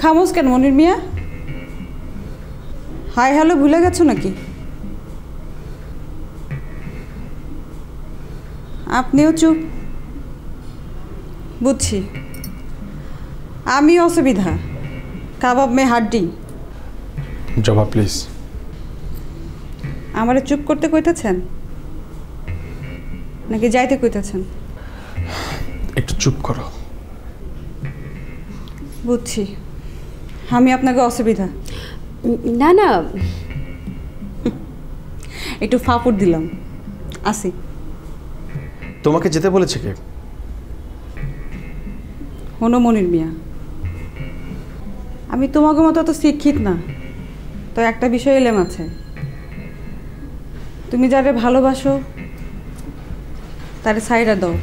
খামোশ কেন মনির মিয়া? Hi hello ভুলে গেছো নাকি? আপনিও চুপ। বুঝছি, আমি অসুবিধা। কাবাব মে হাড্ডি। জবা প্লিজ। আমারে চুপ করতে কইতেছেন নাকি যাইতে কইতেছেন? একটু চুপ করো। বুঝছি, আমি আপনাকে অসুবিধা। না না, একটু ফাপড় দিলাম। আসি। তোমাকে যেতে বলেছে কে? হনো মনির মিয়া, আমি তোমাকে মতো অত শিক্ষিত না, তো একটা বিষয় এলেম আছে। তুমি যারে ভালোবাসো তারে সাইডা দাও।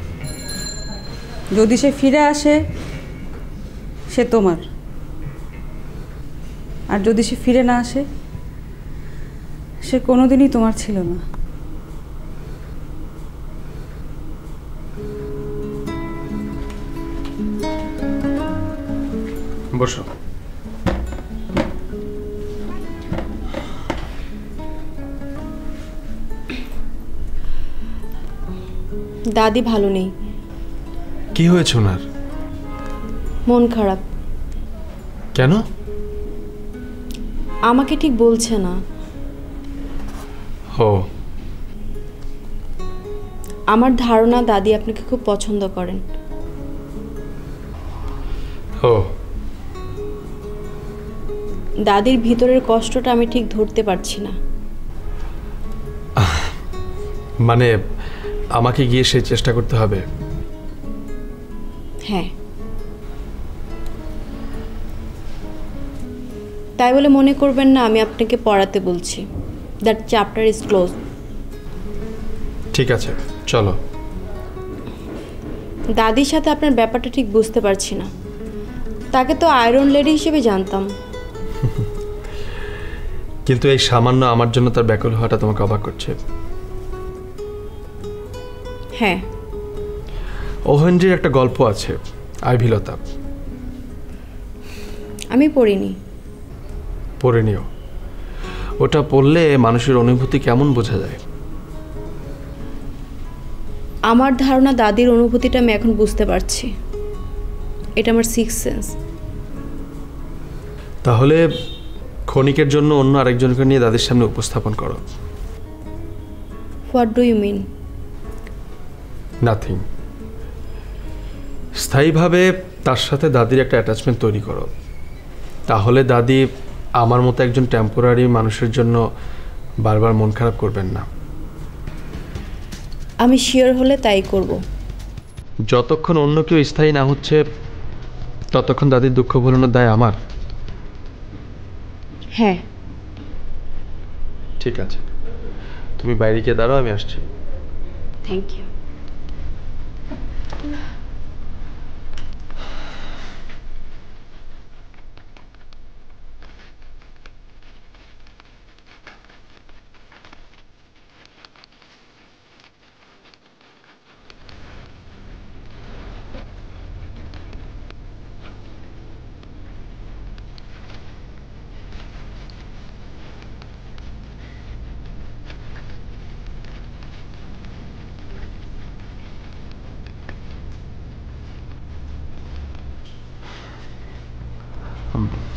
যদি সে ফিরে আসে সে তোমার, আর যদি সে ফিরে না আসে সে কোনোদিনই তোমার ছিল না। বসো। দাদি ভালো নেই। কি হয়েছে ওনার? মন খারাপ। কেন? আমাকে ঠিক বলছে না। ও, আমার ধারণা দাদি আপনাকে খুব পছন্দ করেন। ও, দাদির ভিতরের কষ্টটা আমি ঠিক ধরতে পারছি না। মানে আমাকে গিয়ে সেই চেষ্টা করতে হবে? হ্যাঁ, তাই বলে মনে করবেন না আমি আপনাকে পড়াতে বলছি। That chapter is close. ঠিক আছে, চলো। দাদির সাথে আপনার ব্যাপারটা ঠিক বুঝতে পারছি না। তাকে তো আয়রন লেডি হিসেবে জানতাম। কিন্তু এই সামান্য আমার জন্য তার ব্যাকুল হওয়াটা তোমাকে অবাক করছে? হ্যাঁ, ওহেনরির একটা গল্প আছে, আইভিলতা। আমি পড়িনি। পড়ে নিও। ওটা পড়লে মানুষের অনুভূতি কেমন বোঝা যায়। আমার ধারণা দাদির অনুভূতিটা আমি এখন বুঝতে পারছি। এটা আমার সিক্স সেন্স। তাহলে ক্ষণিকের জন্য অন্য আরেকজনকে নিয়ে দাদির সামনে উপস্থাপন করো। What do you mean? Nothing. স্থায়ীভাবে তার সাথে দাদির একটা অ্যাটাচমেন্ট তৈরি করো। তাহলে দাদি আমার মতো একজন টেম্পোরারি মানুষের জন্য বারবার মন খারাপ করবেন না। আমি শিওর হলে তাই করব। যতক্ষণ অন্য কেউ স্থায়ী না হচ্ছে ততক্ষণ দাদির দুঃখ ভোলানোর দায় আমার। হ্যাঁ, ঠিক আছে, তুমি বাইরে গিয়ে দাঁড়াও, আমি আসছি। Thank you.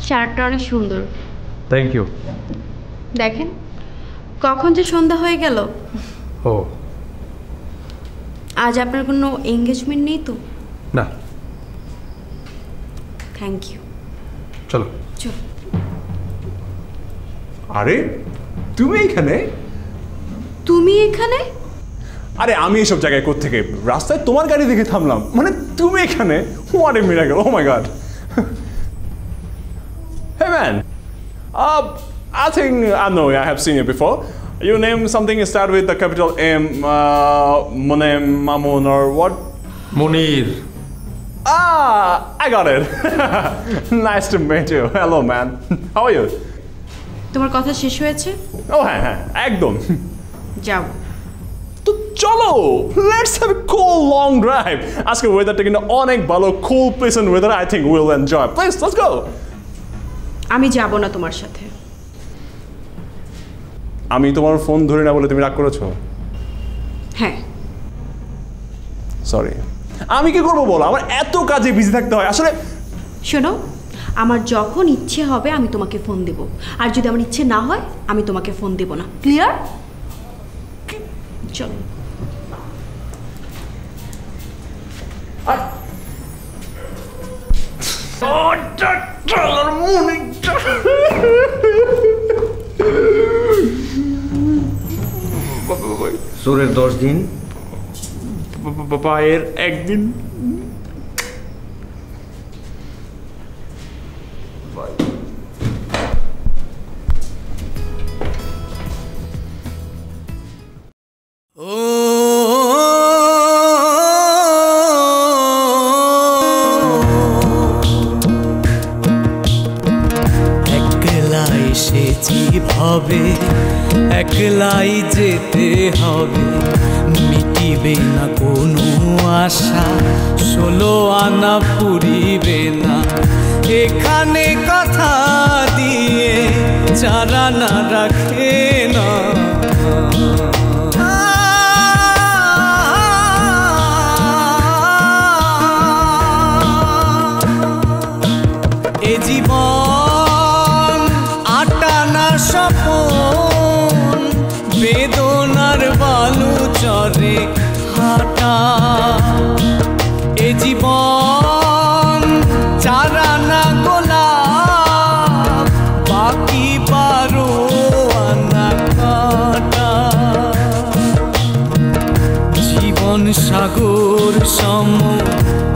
শার্টটা অনেক সুন্দর। Thank you. দেখেন কখন যে সন্ধ্যা হয়ে গেল। ও, আজ আপনার কোনো এঙ্গেজমেন্ট নেই তো? না। Thank you. চলো। চল। আরে তুমি এখানে? তুমি এখানে? আরে আমি এইসব জায়গায় কোত্থেকে? রাস্তায় তোমার গাড়ি দেখে থামলাম, মানে তুমি এখানে? What a miracle! Oh my god! Hey man, I think I know I have seen you before. Your name something start with the capital M, Monem, Mamun or what? Munir. I got it. Nice to meet you. Hello man. How are you? তোমার কথা শেষ হয়েছে? ও হ্যাঁ হ্যাঁ একদম। যাও তো চলো, let's have a cool long drive. আজকে ওয়েদারটা কিন্তু অনেক ভালো, cool pleasant weather. I think will enjoy. Please let's go. আমি যাব না তোমার সাথে। আমি তোমার ফোন ধরি না বলে তুমি রাগ করেছো? হ্যাঁ। সরি। আমি কি করবো বলো, আমার এত কাজে বিজি থাকতে হয় আসলে। শোনো, আমার যখন ইচ্ছে হবে আমি তোমাকে ফোন দেব, আর যদি আমার ইচ্ছে না হয় আমি তোমাকে ফোন দেব না। ক্লিয়ার? চলো। চোরের 10 দিন, পায়ের একদিন। একলা এসেছি ভাবে, একলাই যেতে হবে, মিটিবে না কোনো আশা, 16 আনা পুরিবে না। এখানে কথা দিয়ে যারা না রাখে না, এ জীবন আটানা স্বপন, বেদনার বালু চরে হাঁটা। এ জীবন চারানা গোলাপ, বাকি 12 আনা কাটা। জীবন সাগর সম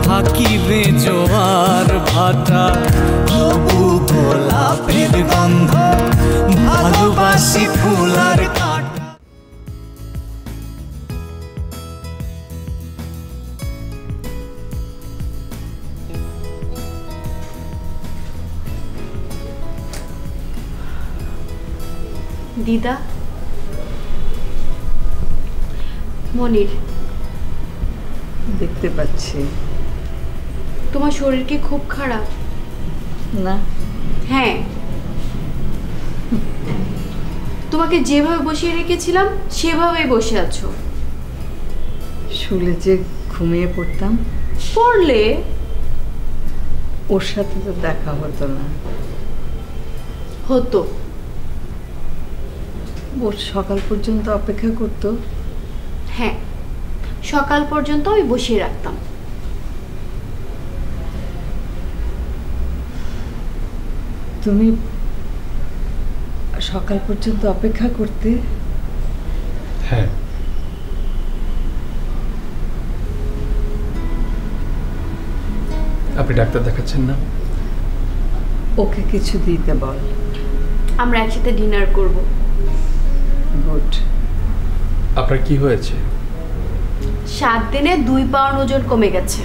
থাকিবে জোয়ার ভাটা, তবু গোলাপের গন্ধ, ভালোবাসি ফুলার কাটা। দিদা, মনির, দেখতে পাচ্ছি। তোমার শরীর কি খুব খারাপ? না। হ্যাঁ, তোমাকে যেভাবে বসিয়ে রেখেছিলাম সেভাবেই বসে আছো। শুলে যে ঘুমিয়ে পড়তাম, পড়লে ওর সাথে তো দেখা হতো না। হতো। ওর সকাল পর্যন্ত অপেক্ষা করতো। হ্যাঁ, সকাল পর্যন্ত আমি বসিয়ে রাখতাম। তুমি সকাল পর্যন্ত অপেক্ষা করতে? হ্যাঁ। আপনি ডাক্তার দেখাচ্ছেন না? ওকে কিছু দিতে বল। আমরা একসাথে ডিনার করব। গুড। আপনার কি হয়েছে? 7 দিনে 2 পাউন্ড ওজন কমে গেছে।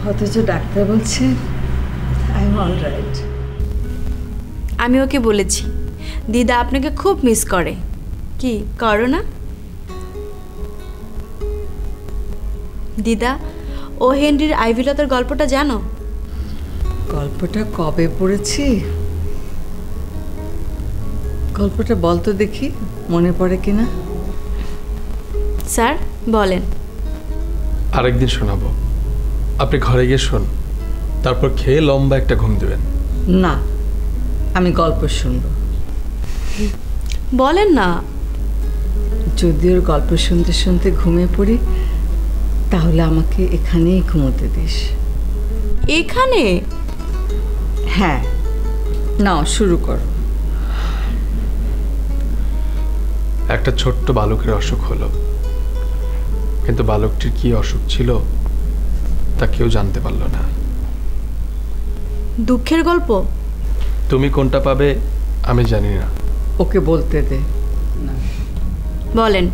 অথচ ডাক্তার বলছে আই এম অল রাইট। আমি ওকে বলেছি দিদা আপনাকে খুব মিস করে। কি করো না দিদা? ও হেনরির আইভিলতার গল্পটা জানো? গল্পটা কবে পড়েছি? গল্পটা বলতো দেখি, মনে পড়ে কিনা। স্যার বলেন। আরেকদিন শোনাবো। আপনি ঘরে গিয়ে শোন, তারপর খেয়ে লম্বা একটা ঘুম দেবেন। না, আমি গল্প শুনব। বলেন না। যদি ওর গল্প শুনতে শুনতে ঘুমিয়ে পড়ি, তাহলে আমাকে এখানেই ঘুমোতে দিস। এখানে? হ্যাঁ, নাও শুরু করো। একটা ছোট্ট বালকের অসুখ হলো, কিন্তু বালকটির কি অসুখ ছিল তা কেউ জানতে পারল না। দুঃখের গল্প? তুমি কোনটা পাবে আমি জানি না। ওকে বলতে দে। বলেন।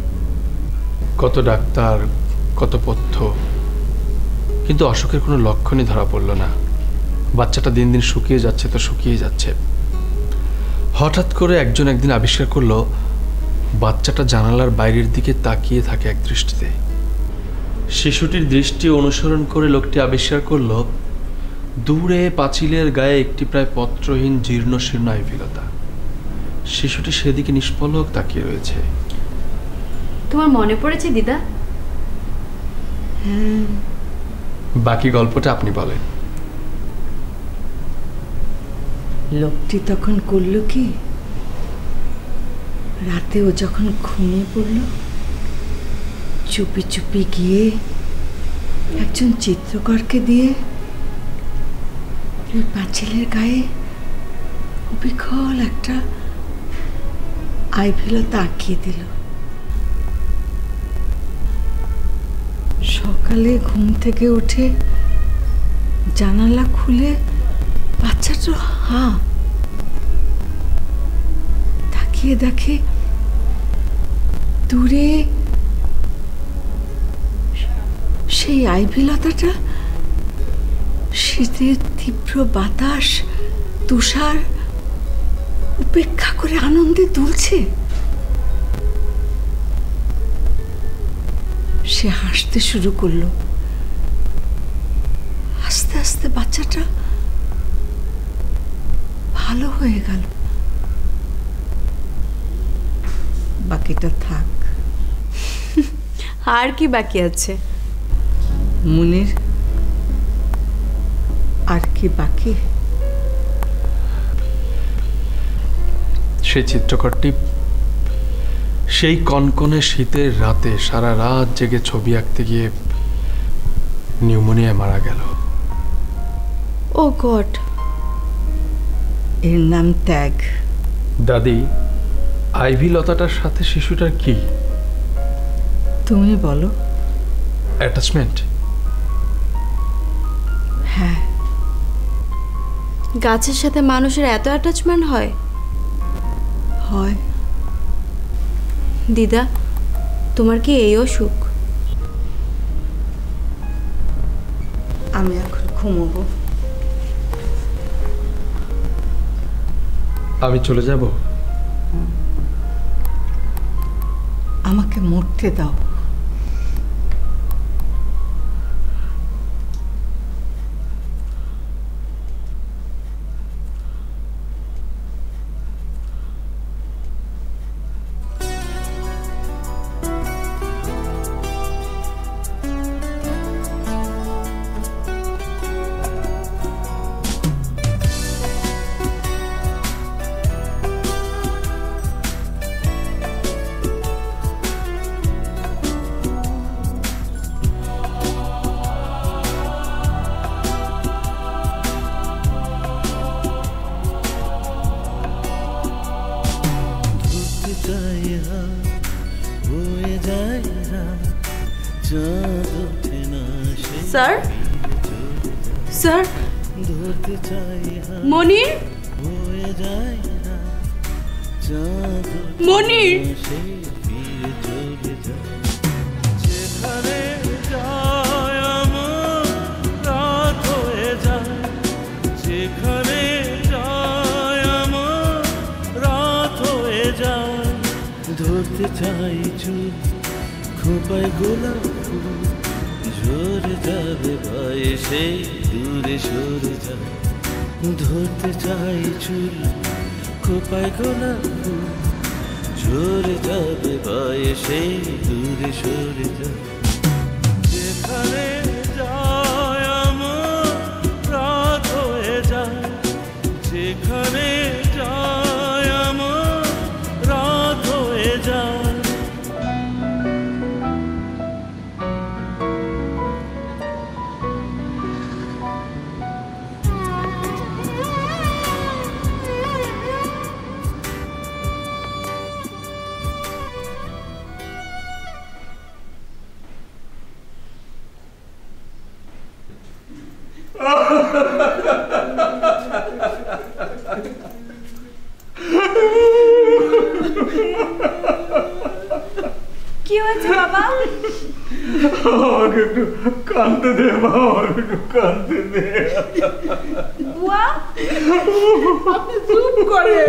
কত ডাক্তার, কত পথ্য, কিন্তু অসুখের কোনো লক্ষণই ধরা পড়ল না। বাচ্চাটা দিন দিন শুকিয়ে যাচ্ছে তো শুকিয়ে যাচ্ছে। হঠাৎ করে একজন একদিন আবিষ্কার করলো বাচ্চাটা জানালার বাইরের দিকে তাকিয়ে থাকে এক দৃষ্টিতে। শিশুটির দৃষ্টি অনুসরণ করে লোকটি আবিষ্কার করলো দূরে পাঁচিলের গায়ে একটি প্রায় পত্রহীন জীর্ণ শীর্ণ আইভিলতা। শিশুটি সেদিকে নিষ্পলক তাকিয়ে রয়েছে। তোমার মনে পড়েছে দিদা? বাকি গল্পটা আপনি বলেন। লোকটি তখন করল কি, রাতে ও যখন ঘুমিয়ে পড়ল, চুপি চুপি গিয়ে একজন চিত্রকরকে দিয়ে ওই পাঁচিলের গায়ে বিকল একটা আইভিলতা আঁকিয়ে দিল। সকালে ঘুম থেকে উঠে জানালা খুলে বাচ্চাটা তাকিয়ে দেখে দূরে সেই আইভিলতাটা শীতের তীব্র বাতাস তুষার উপেক্ষা করে আনন্দে দুলছে। সে হাসতে শুরু করলো। আস্তে আস্তে বাচ্চাটা ভালো হয়ে গেল। বাকিটা থাক। আর কি বাকি আছে? মুনির, আর কি বাকি? সেই চিত্রকরটি সেই কনকনে শীতের রাতে সারা রাত জেগে ছবি আঁকতে গিয়ে নিউমোনিয়ায় মারা গেল। ও গড! এর নাম ত্যাগ। দাদি, আইভি লতাটার সাথে শিশুটার কি? তুমি বলো। অ্যাটাচমেন্ট? হ্যাঁ। গাছের সাথে মানুষের এত অ্যাটাচমেন্ট হয়? হয়। দিদা, তোমার কি এই অসুখ? আমি এখন ঘুমোবো। আমি চলে যাব? আমাকে মরতে দাও। স্যার, স্যার, মনির, মনির, ধরতে চাই চুল খোপায় গোলাপ ফুল, ঝরে যাবে ভাই সেই দূরে সরে যায়। ধরতে চাই চুল খোপায় গোলাপ ফুল, ঝরে যাবে ভাই সেই দূরে সরে যায়। যেখানে যায় আমার রাত হয়ে যায়, যেখানে যায় আমার রাত হয়ে যায়। কি হয়েছে বাবা? আমাকে একটু কাঁদতে দে বাবা, আমাকে একটু কাঁদতে দে। বুয়া, আপনি চুপ করে।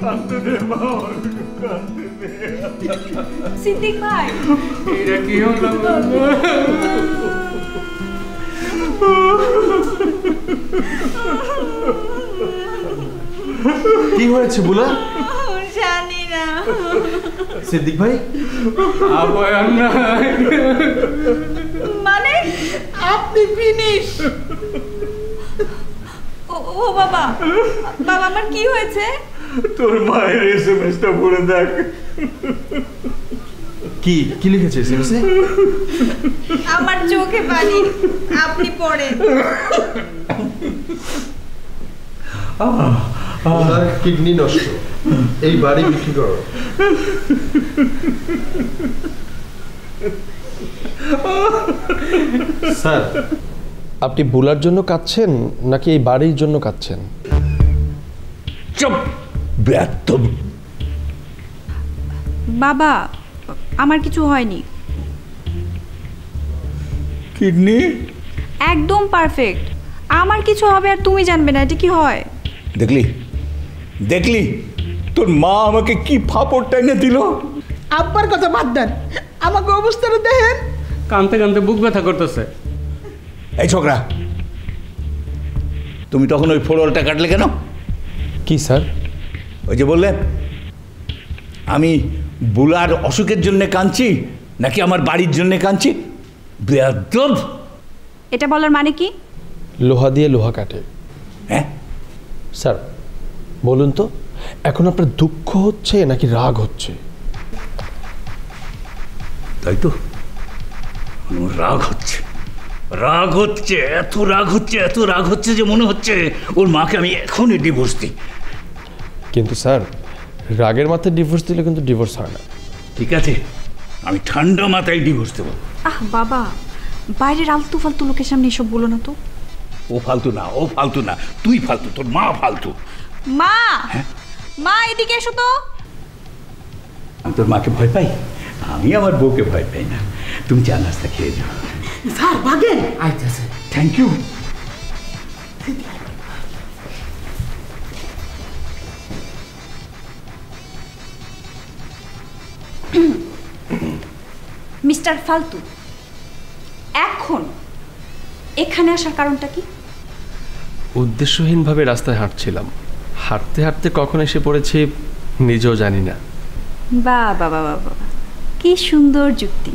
কাঁদতে দে বাবা, একটু কাঁদতে দে। সিদ্দিক ভাই, এটা কি হলো বাবা? কি হয়েছে বুলা? জানি না। সিদ্দিক ভাই, আবার না, মানে আপনি ফিনিশ। ও বাবা, বাবা আমার কি হয়েছে? তোর মায়ের এসএমএসটা পড়ে দেখ। কি কি লিখেছে এসএমএসে? আমার চোখে পানি, আপনি পড়েন। ওনার কিডনি নষ্ট, এই বাড়ি বিক্রি করো। স্যার, আপনি বুলার জন্য কাঁদছেন নাকি এই বাড়ির জন্য কাঁদছেন? চুপ বেয়াদব। বাবা, আমার কিছু হয়নি, কিডনি একদম পারফেক্ট। আমার কিছু হবে আর তুমি জানবে না, এটা কি হয়? দেখলি দেখলি তোর মা আমাকে কি ফাপড় টেনে দিল। আব্বার কথা বাদ দেন, আমাকে অবস্থাটা দেখেন। কানতে কানতে বুক ব্যথা করতেছে। এই ছোকরা, তুমি তখন ওই ফোড়লটা কাটলে কেন? কি স্যার? ওই যে বললে আমি বুলার অসুখের জন্য কাঁদছি নাকি আমার বাড়ির জন্য কাঁদছি। বেয়াদব। এটা বলার মানে কি? লোহা দিয়ে লোহা কাটে। হ্যাঁ স্যার বলুন তো, এখন আপনার দুঃখ হচ্ছে নাকি রাগ হচ্ছে? তাই তো, আমার রাগ হচ্ছে, রাগ হচ্ছে, এত রাগ হচ্ছে, এত রাগ হচ্ছে যে মনে হচ্ছে ওর মাকে আমি এখনই ডিভোর্স দিই। কিন্তু স্যার, রাগের মাথায় ডিভোর্স দিলে কিন্তু ডিভোর্স হয় না। ঠিক আছে, আমি ঠান্ডা মাথায় ডিভোর্স দেবো। বাবা, বাইরের আলতু ফালতু লোকের সামনে এসব বলো না তো। ও ফালতু না, ও ফালতু না, তুই ফালতু, তোর মা ফালতু। মা, মা এদিকে এসো তো। আমি তোর মাকে ভয় পাই? আমি আমার বউকে ভয় পাই না। তুমি চা নাস্তা খেয়ে যাও। স্যার ভাগেন। আচ্ছা, থ্যাংক ইউ। মিস্টার ফালতু, এখন এখানে আসার কারণটা কি? উদ্দেশ্যহীনভাবে রাস্তায় হাঁটছিলাম, হাঁটতে হাঁটতে কখন এসে পড়েছি নিজেও জানি না। বাহ বাবা বাবা, কি সুন্দর যুক্তি।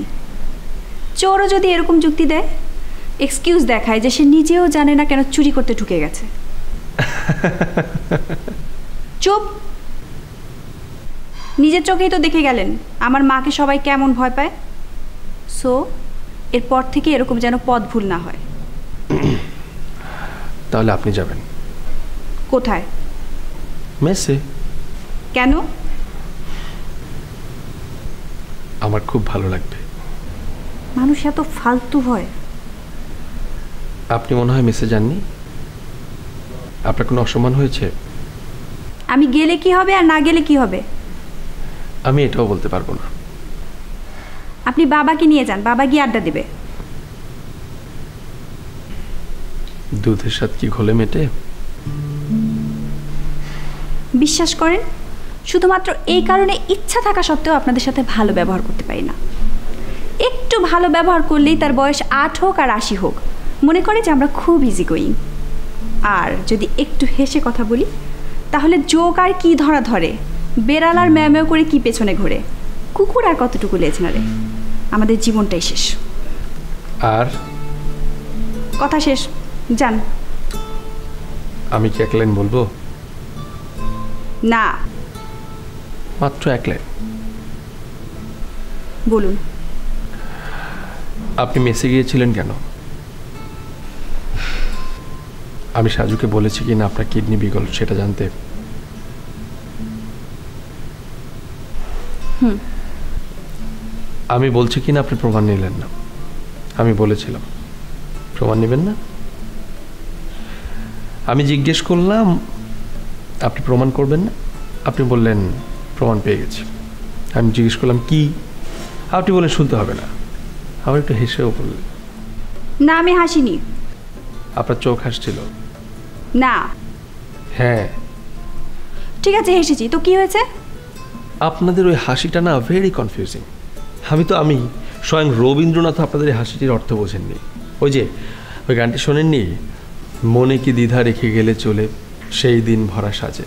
চোরও যদি এরকম যুক্তি দেয়, এক্সকিউজ দেখায় যে সে নিজেও জানে না কেন চুরি করতে ঢুকে গেছে। চুপ, নিজের চোখেই তো দেখে গেলেন আমার মাকে সবাই কেমন ভয় পায়। সো এরপর থেকে এরকম যেন পথ ভুল না হয়। তাহলে আপনি যাবেন কোথায়? মেসে। কেন? আমার খুব ভালো লাগবে। মানুষ এত ফালতু হয়। আপনি মনে হয় মেসে যাননি, আপনার কোনো অসম্মান হয়েছে? আমি গেলে কি হবে আর না গেলে কি হবে? আমি এটাও বলতে পারবো না। আপনি বাবাকে নিয়ে যান, বাবা গিয়ে আড্ডা দেবে। দুধের স্বাদ কি ঘোলে মেটে? বিশ্বাস করেন, শুধুমাত্র এই কারণে ইচ্ছা থাকা সত্ত্বেও আপনাদের সাথে ভালো ব্যবহার করতে পারি না। একটু ভালো ব্যবহার করলেই তার বয়স 8 হোক আর 80 হোক, মনে করে যে আমরা খুব ইজি গোয়িং। আর যদি একটু হেসে কথা বলি, তাহলে জোক আর কি ধরা ধরে, বেড়াল আর ম্যামেও করে কি পেছনে ঘোরে, কুকুর আর কতটুকু লেজ নাড়ে। আমাদের জীবনটাই শেষ। আর কথা শেষ, যান। আমি কি এক লাইন বলবো? না, মাত্র এক লাইন। বলুন। আপনি মেসে গিয়েছিলেন কেন? আমি সাজুকে বলেছি কি না আপনার কিডনি বিকল সেটা জানতে? আমি বলছি কি না আপনি প্রমাণ নিলেন না? আমি বলেছিলাম প্রমাণ নেবেন না। আমি জিজ্ঞেস করলাম আপনি প্রমাণ করবেন না, আপনি বললেন প্রমাণ পেয়ে গেছি। আমি জিজ্ঞেস করলাম কি, আপনি বললেন শুনতে হবে না। আবার একটু হেসেও বললেন। না, আমি হাসিনি। আপনার চোখ হাসছিল। না। হ্যাঁ, ঠিক আছে হেসেছি, তো কি হয়েছে? আপনাদের ওই হাসিটা না ভেরি কনফিউজিং। আমি স্বয়ং রবীন্দ্রনাথ আপনাদের এই হাসিটির অর্থ বোঝেননি। ওই গানটি শোনেননি, মনে কি দ্বিধা রেখে গেলে চলে সেই দিন ভরা সাজে।